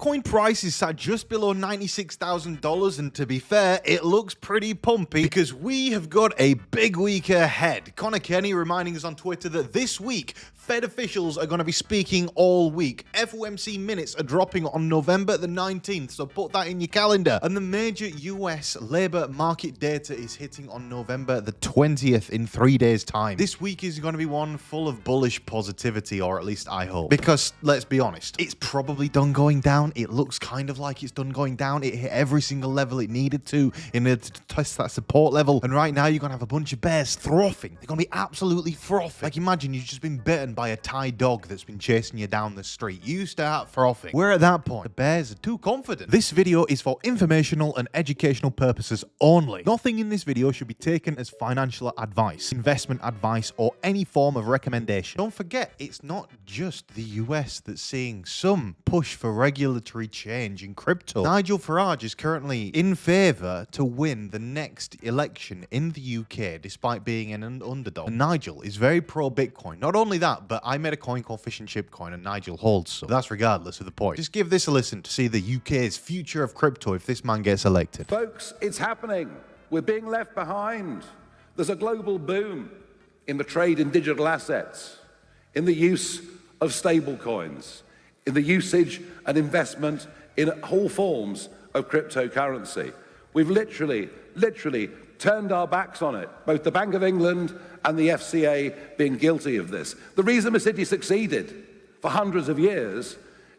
Bitcoin price is sat just below $96,000, and to be fair, it looks pretty pumpy because we have got a big week ahead. Connor Kenny reminding us on Twitter that this week, Fed officials are going to be speaking all week. FOMC minutes are dropping on November the 19th, so put that in your calendar. And the major US labor market data is hitting on November the 20th in 3 days' time. This week is going to be one full of bullish positivity, or at least I hope. Because, let's be honest, it's probably done going down. It looks kind of like it's done going down. It hit every single level it needed to in order to test that support level. And right now, you're going to have a bunch of bears frothing. They're going to be absolutely frothing. Like, imagine you've just been bitten by a Thai dog that's been chasing you down the street. You start frothing. We're at that point. The bears are too confident. This video is for informational and educational purposes only. Nothing in this video should be taken as financial advice, investment advice, or any form of recommendation. Don't forget, it's not just the US that's seeing some push for regulatory change in crypto. Nigel Farage is currently in favor to win the next election in the UK, despite being an underdog. And Nigel is very pro Bitcoin. Not only that, but I made a coin called Fish and Chip Coin, and Nigel holds some. That's regardless of the point. Just give this a listen to see the UK's future of crypto if this man gets elected. Folks, it's happening. We're being left behind. There's a global boom in the trade in digital assets, in the use of stable coins, in the usage and investment in all forms of cryptocurrency. We've literally turned our backs on it, both the Bank of England and the FCA being guilty of this. The reason the city succeeded for hundreds of years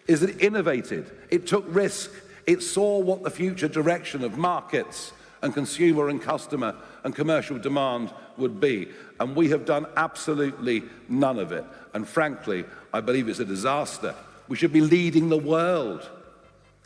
is that it innovated, it took risk, it saw what the future direction of markets and consumer and customer and commercial demand would be. And we have done absolutely none of it. And frankly, I believe it's a disaster. We should be leading the world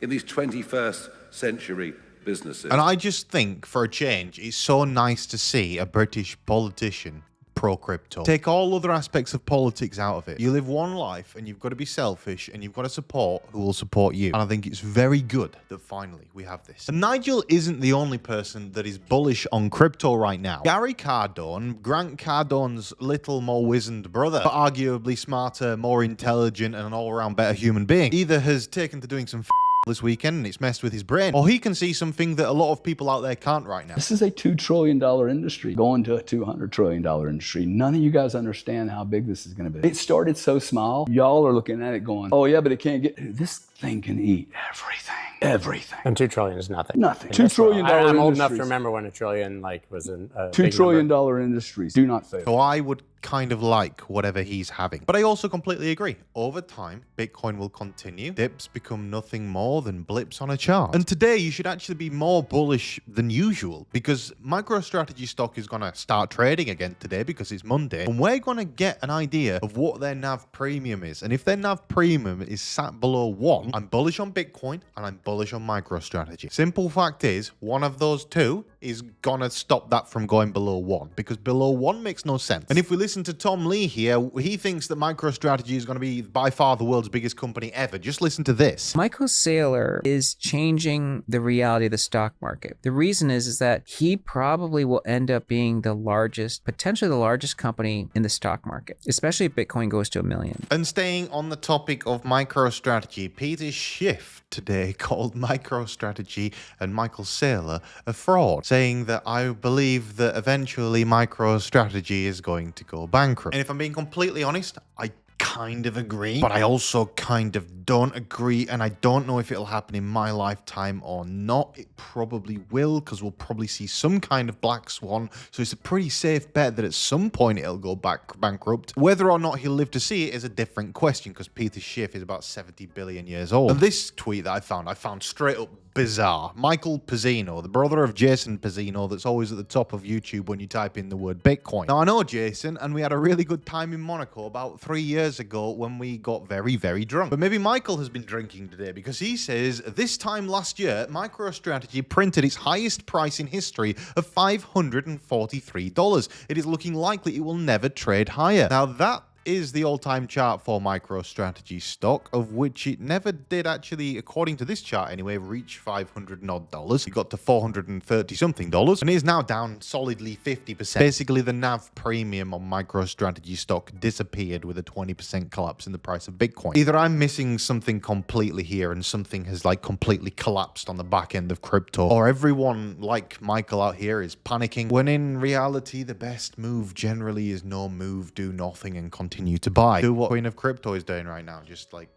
in these 21st century businesses. And I just think, for a change, it's so nice to see a British politician pro-crypto. Take all other aspects of politics out of it. You live one life, and you've got to be selfish, and you've got to support who will support you. And I think it's very good that finally we have this. And Nigel isn't the only person that is bullish on crypto right now. Gary Cardone, Grant Cardone's little more wizened brother, but arguably smarter, more intelligent, and an all-around better human being, either has taken to doing some this weekend and it's messed with his brain, or he can see something that a lot of people out there can't right now. This is a $2 trillion industry going to a $200 trillion industry. None of you guys understand how big this is going to be. It started so small. Y'all are looking at it going, oh yeah, but it can't get, this thing can eat everything. Everything. And $2 trillion is nothing. Nothing. $2 trillion industries. I'm old enough to remember when $1 trillion was a $2 trillion industries do not fail. So I would kind of like whatever he's having. But I also completely agree. Over time, Bitcoin will continue. Dips become nothing more than blips on a chart. And today you should actually be more bullish than usual, because MicroStrategy stock is going to start trading again today because it's Monday. And we're going to get an idea of what their NAV premium is. And if their NAV premium is sat below 1, I'm bullish on Bitcoin and I'm bullish on MicroStrategy. Simple fact is, one of those two is going to stop that from going below 1, because below 1 makes no sense. And if we listen to Tom Lee here, he thinks that MicroStrategy is going to be by far the world's biggest company ever. Just listen to this. Michael Saylor is changing the reality of the stock market. The reason is that he probably will end up being the largest, potentially the largest company in the stock market, especially if Bitcoin goes to $1 million. And staying on the topic of MicroStrategy, Peter Schiff today called MicroStrategy and Michael Saylor a fraud, saying that I believe that eventually MicroStrategy is going to go bankrupt. And if I'm being completely honest, I kind of agree, but I also kind of don't agree, and I don't know if it'll happen in my lifetime or not. It probably will, because we'll probably see some kind of black swan, so it's a pretty safe bet that at some point it'll go bankrupt. Whether or not he'll live to see it is a different question, because Peter Schiff is about 70 billion years old. And this tweet that I found straight up bizarre. Michael PIZZINO, the brother of Jason PIZZINO, that's always at the top of YouTube when you type in the word Bitcoin. Now, I know Jason, and we had a really good time in Monaco about 3 years ago when we got very, very drunk. But maybe Michael has been drinking today, because he says this time last year, MicroStrategy printed its highest price in history of $543. It is looking likely it will never trade higher. Now, that is the all-time chart for MicroStrategy stock, of which it never did actually, according to this chart anyway, reach $500 odd. It got to $430 something and is now down solidly 50%. Basically, the NAV premium on MicroStrategy stock disappeared with a 20% collapse in the price of Bitcoin. Either I'm missing something completely here and something has like completely collapsed on the back end of crypto, or everyone like Michael out here is panicking, when in reality the best move generally is no move, do nothing and continue to buy. Do what Queen of Crypto is doing right now, just like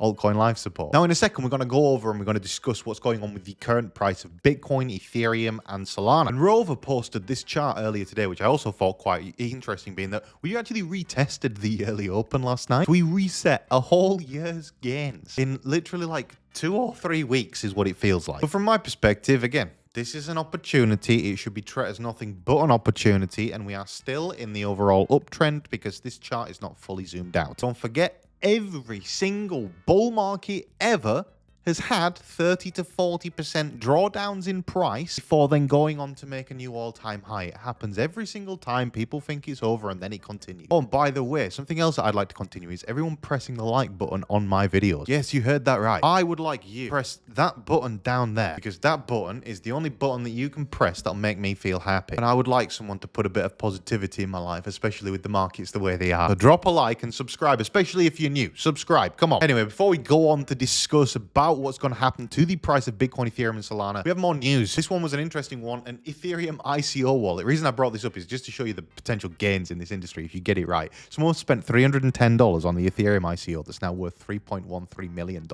altcoin life support. Now in a second we're going to go over and we're going to discuss what's going on with the current price of Bitcoin, Ethereum and Solana. And Rover posted this chart earlier today, which I also thought quite interesting, being that we actually retested the early open last night. We reset a whole year's gains in literally like 2 or 3 weeks is what it feels like. But from my perspective, again, this is an opportunity. It should be treated as nothing but an opportunity, and we are still in the overall uptrend because this chart is not fully zoomed out. Don't forget, every single bull market ever has had 30 to 40% drawdowns in price before then going on to make a new all-time high. It happens every single time. People think it's over and then it continues. Oh, and by the way, something else that I'd like to continue is everyone pressing the like button on my videos. Yes, you heard that right. I would like you to press that button down there, because that button is the only button that you can press that'll make me feel happy. And I would like someone to put a bit of positivity in my life, especially with the markets the way they are. So drop a like and subscribe, especially if you're new. Subscribe, come on. Anyway, before we go on to discuss about what's going to happen to the price of Bitcoin, Ethereum, and Solana, we have more news. This one was an interesting one, an Ethereum ICO wallet. The reason I brought this up is just to show you the potential gains in this industry if you get it right. Someone spent $310 on the Ethereum ICO that's now worth $3.13 million,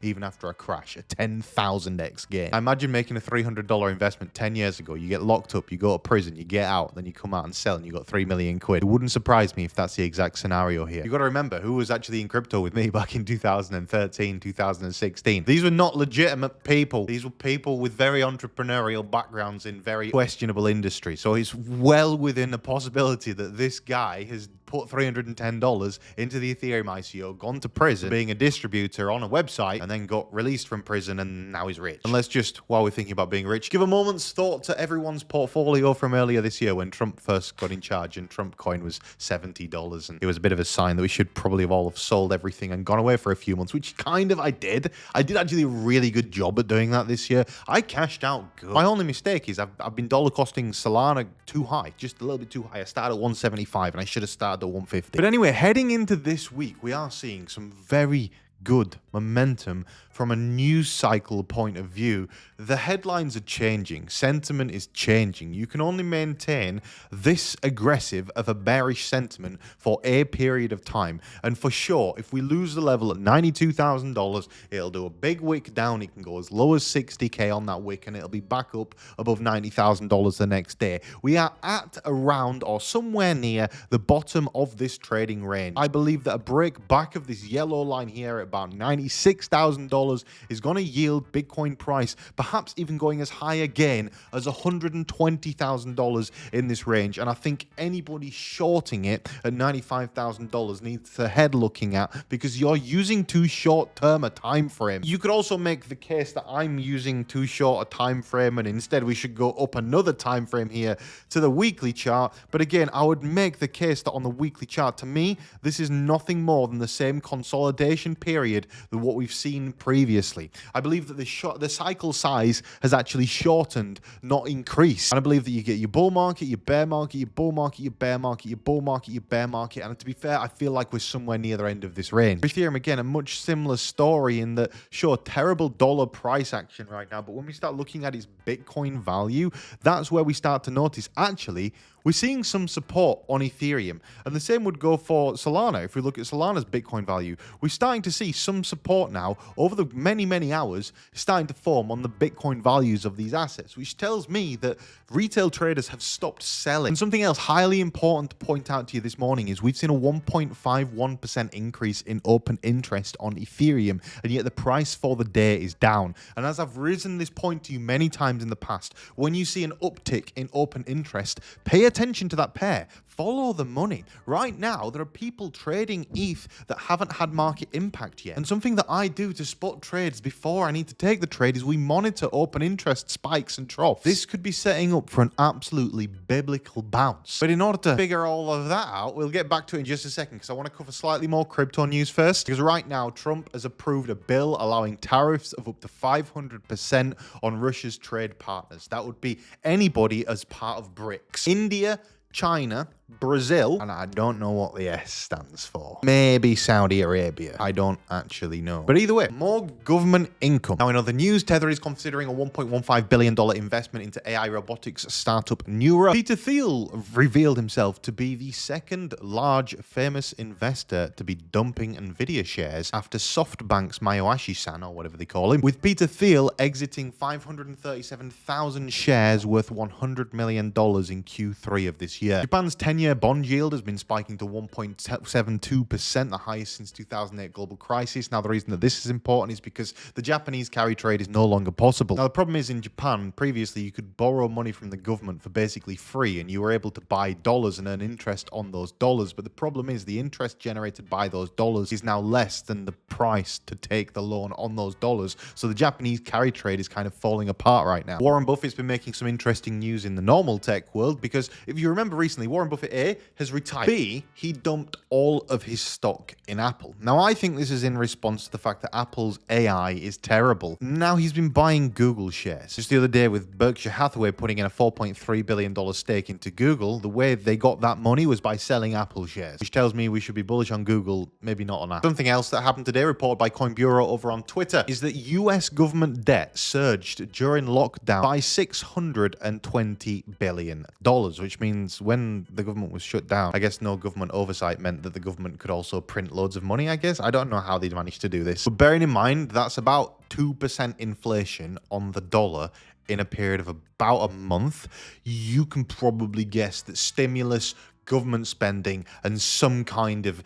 even after a crash, a 10,000x gain. I imagine making a $300 investment 10 years ago. You get locked up, you go to prison, you get out, then you come out and sell, and you got 3 million quid. It wouldn't surprise me if that's the exact scenario here. You got to remember who was actually in crypto with me back in 2013, 2016. These were not legitimate people. These were people with very entrepreneurial backgrounds in very questionable industries. So it's well within the possibility that this guy has put $310 into the Ethereum ICO, gone to prison, being a distributor on a website, and then got released from prison, and now he's rich. And let's just, while we're thinking about being rich, give a moment's thought to everyone's portfolio from earlier this year when Trump first got in charge and Trump coin was $70. And it was a bit of a sign that we should probably have all have sold everything and gone away for a few months, which kind of I did. I did actually a really good job at doing that this year. I cashed out good. My only mistake is I've been dollar costing Solana too high, just a little bit too high. I started at 175 and I should have started at 150. But anyway, heading into this week, we are seeing some very good momentum from a news cycle point of view. The headlines are changing. Sentiment is changing. You can only maintain this aggressive of a bearish sentiment for a period of time. And for sure, if we lose the level at $92,000, it'll do a big wick down. It can go as low as 60K on that wick, and it'll be back up above $90,000 the next day. We are at around or somewhere near the bottom of this trading range. I believe that a break back of this yellow line here at about $96,000 is going to yield Bitcoin price perhaps even going as high again as $120,000 in this range. And I think anybody shorting it at $95,000 needs to head looking at, because you're using too short-term a time frame. You could also make the case that I'm using too short a time frame, and instead we should go up another time frame here to the weekly chart. But again, I would make the case that on the weekly chart, to me, this is nothing more than the same consolidation period than what we've seen previously. I believe that the cycle size has actually shortened, not increased. And I believe that you get your bull market, your bear market, your bull market, your bear market, your bull market, your bear market. And to be fair, I feel like we're somewhere near the end of this range. Ethereum, again, a much similar story in that, sure, terrible dollar price action right now, but when we start looking at its Bitcoin value, that's where we start to notice, actually, we're seeing some support on Ethereum. And the same would go for Solana. If we look at Solana's Bitcoin value, we're starting to see some support now over the many hours starting to form on the Bitcoin values of these assets, which tells me that retail traders have stopped selling. And something else highly important to point out to you this morning is we've seen a 1.51% increase in open interest on Ethereum, and yet the price for the day is down. And as I've risen this point to you many times in the past, when you see an uptick in open interest, pay attention to that pair. follow the money. Right now, there are people trading ETH that haven't had market impact yet. And something that I do to spot trades before I need to take the trade is we monitor open interest spikes and troughs. This could be setting up for an absolutely biblical bounce. But in order to figure all of that out, we'll get back to it in just a second because I want to cover slightly more crypto news first. Because right now, Trump has approved a bill allowing tariffs of up to 500% on Russia's trade partners. That would be anybody as part of BRICS. India, China, Brazil, and I don't know what the S stands for. Maybe Saudi Arabia. I don't actually know. But either way, more government income. Now, in other news, Tether is considering a $1.15 billion investment into AI robotics startup Neura. Peter Thiel revealed himself to be the second large famous investor to be dumping Nvidia shares after SoftBank's Masayoshi-san, or whatever they call him, with Peter Thiel exiting 537,000 shares worth $100 million in Q3 of this year. Japan's 10-year bond yield has been spiking to 1.72%, the highest since 2008 global crisis. Now, the reason that this is important is because the Japanese carry trade is no longer possible. Now, the problem is in Japan, previously you could borrow money from the government for basically free, and you were able to buy dollars and earn interest on those dollars. But the problem is the interest generated by those dollars is now less than the price to take the loan on those dollars. So the Japanese carry trade is kind of falling apart right now. Warren Buffett's been making some interesting news in the normal tech world because if you remember recently, Warren Buffett A, has retired. B, he dumped all of his stock in Apple. Now, I think this is in response to the fact that Apple's AI is terrible. Now he's been buying Google shares. Just the other day with Berkshire Hathaway putting in a $4.3 billion stake into Google, the way they got that money was by selling Apple shares, which tells me we should be bullish on Google, maybe not on Apple. Something else that happened today, reported by Coin Bureau over on Twitter, is that US government debt surged during lockdown by $620 billion, which means when the government was shut down, I guess no government oversight meant that the government could also print loads of money, I guess. I don't know how they'd managed to do this. But bearing in mind, that's about 2% inflation on the dollar in a period of about a month. You can probably guess that stimulus, government spending, and some kind of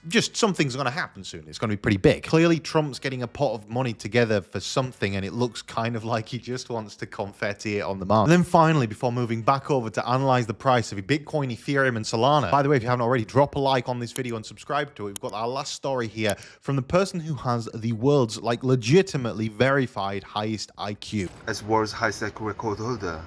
just something's going to happen soon. It's going to be pretty big. Clearly, Trump's getting a pot of money together for something, and it looks kind of like he just wants to confetti it on the market. And then finally, before moving back over to analyze the price of Bitcoin, Ethereum, and Solana, by the way, if you haven't already, drop a like on this video and subscribe to it. We've got our last story here from the person who has the world's legitimately verified highest IQ. As world's highest IQ record holder,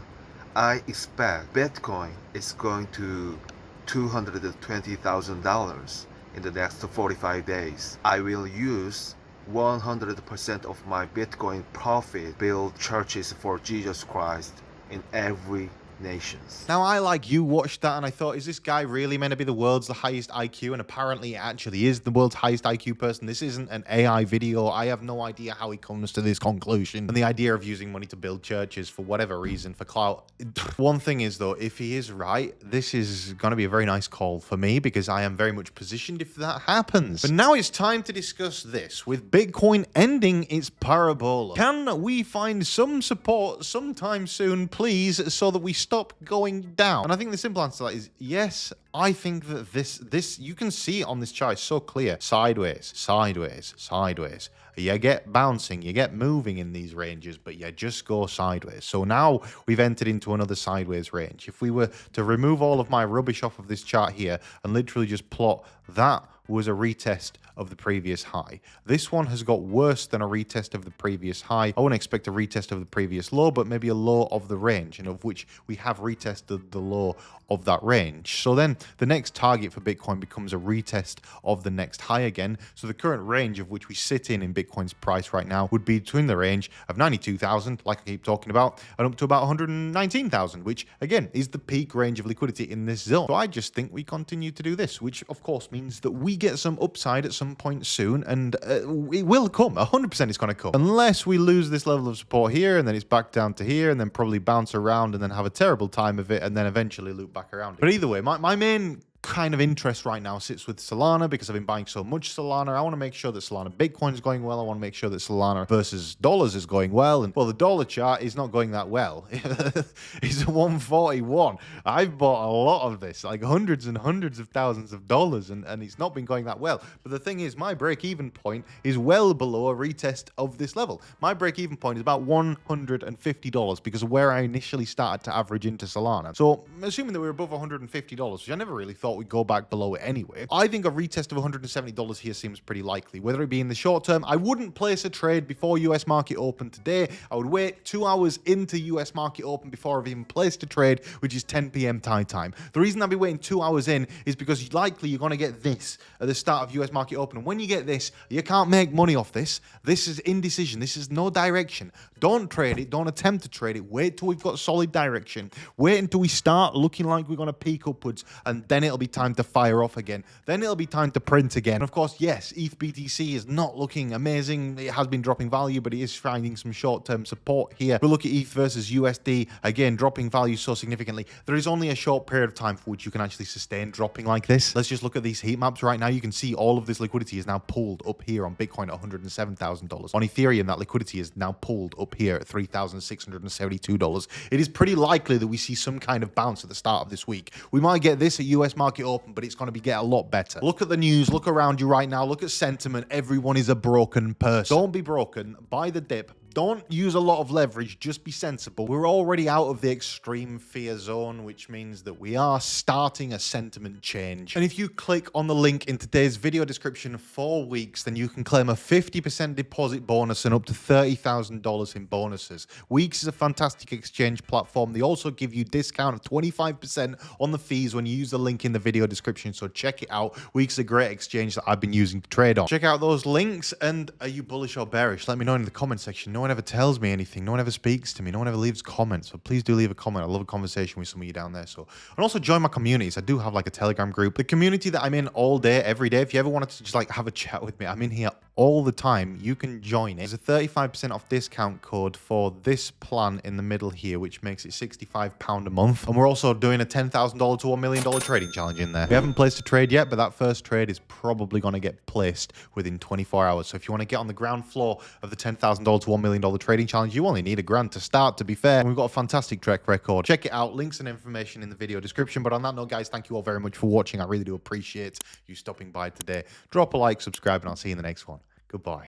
I expect Bitcoin is going to $220,000 in the next 45 days. I will use 100% of my Bitcoin profit build churches for Jesus Christ in every nations. Now, I, like you, watched that and I thought, is this guy really meant to be the world's highest IQ? And apparently it actually is the world's highest IQ person. This isn't an AI video. I have no idea how he comes to this conclusion. And the idea of using money to build churches for whatever reason, for clout. One thing is, though, if he is right, this is going to be a very nice call for me because I am very much positioned if that happens. But now it's time to discuss this. With Bitcoin ending its parabola, can we find some support sometime soon, please, so that we stop going down? And I think the simple answer to that is yes. I think that this you can see it on this chart. It's so clear. Sideways, sideways, sideways. You get bouncing, you get moving in these ranges, but you just go sideways. So now we've entered into another sideways range. If we were to remove all of my rubbish off of this chart here and literally just plot, that was a retest of the previous high. This one has got worse than a retest of the previous high. I wouldn't expect a retest of the previous low, but maybe a low of the range, and of which we have retested the low of that range. So then the next target for Bitcoin becomes a retest of the next high again. So the current range of which we sit in Bitcoin's price right now would be between the range of 92,000, like I keep talking about, and up to about 119,000, which again is the peak range of liquidity in this zone. So I just think we continue to do this, which of course means that we get some upside at some point soon, and it will come. 100% it's going to come, unless we lose this level of support here, and then it's back down to here, and then probably bounce around, and then have a terrible time of it, and then eventually loop back around it. But either way, my main kind of interest right now sits with Solana because I've been buying so much Solana. I want to make sure that Solana Bitcoin is going well. I want to make sure that Solana versus dollars is going well. And well, the dollar chart is not going that well. It's a 141. I've bought a lot of this, like hundreds and hundreds of thousands of dollars, and it's not been going that well. But the thing is, my break-even point is well below a retest of this level. My break-even point is about $150 because of where I initially started to average into Solana. So assuming that we're above $150, which I never really thought we'd go back below it anyway, I think a retest of $170 here seems pretty likely. Whether it be in the short term, I wouldn't place a trade before US market open today. I would wait 2 hours into US market open before I've even placed a trade, which is 10 p.m. Thai time. The reason I'll be waiting 2 hours in is because likely you're going to get this at the start of US market open. And when you get this, you can't make money off this. This is indecision. This is no direction. Don't trade it. Don't attempt to trade it. Wait till we've got solid direction. Wait until we start looking like we're going to peak upwards, and then it'll be time to fire off again. Then it'll be time to print again. And of course, yes, ETH BTC is not looking amazing. It has been dropping value, but it is finding some short-term support here. We look at ETH versus USD, again, dropping value so significantly. There is only a short period of time for which you can actually sustain dropping like this. Let's just look at these heat maps right now. You can see all of this liquidity is now pulled up here on Bitcoin at $107,000. On Ethereum, that liquidity is now pulled up here at $3,672. It is pretty likely that we see some kind of bounce at the start of this week. We might get this at US market open, but it's going to get a lot better. Look at the news. Look around you right now. Look at sentiment. Everyone is a broken person. Don't be broken. Buy the dip. Don't use a lot of leverage, just be sensible. We're already out of the extreme fear zone, which means that we are starting a sentiment change. And if you click on the link in today's video description for WEEX, then you can claim a 50% deposit bonus and up to $30,000 in bonuses. WEEX is a fantastic exchange platform. They also give you discount of 25% on the fees when you use the link in the video description, so check it out. WEEX is a great exchange that I've been using to trade on. Check out those links, and are you bullish or bearish? Let me know in the comment section. No one ever tells me anything. No one ever speaks to me. No one ever leaves comments. So please do leave a comment. I love a conversation with some of you down there. So, and also join my communities. I do have like a Telegram group. The community that I'm in all day, every day. If you ever wanted to just like have a chat with me, I'm in here all the time. You can join it. There's a 35% off discount code for this plan in the middle here, which makes it £65 a month. And we're also doing a $10,000 to $1 million trading challenge in there. We haven't placed a trade yet, but that first trade is probably going to get placed within 24 hours. So if you want to get on the ground floor of the $10,000 to $1 million trading challenge, you only need $1,000 to start, to be fair. And we've got a fantastic track record. Check it out. Links and information in the video description. But on that note, guys, thank you all very much for watching. I really do appreciate you stopping by today. Drop a like, subscribe, and I'll see you in the next one. Goodbye.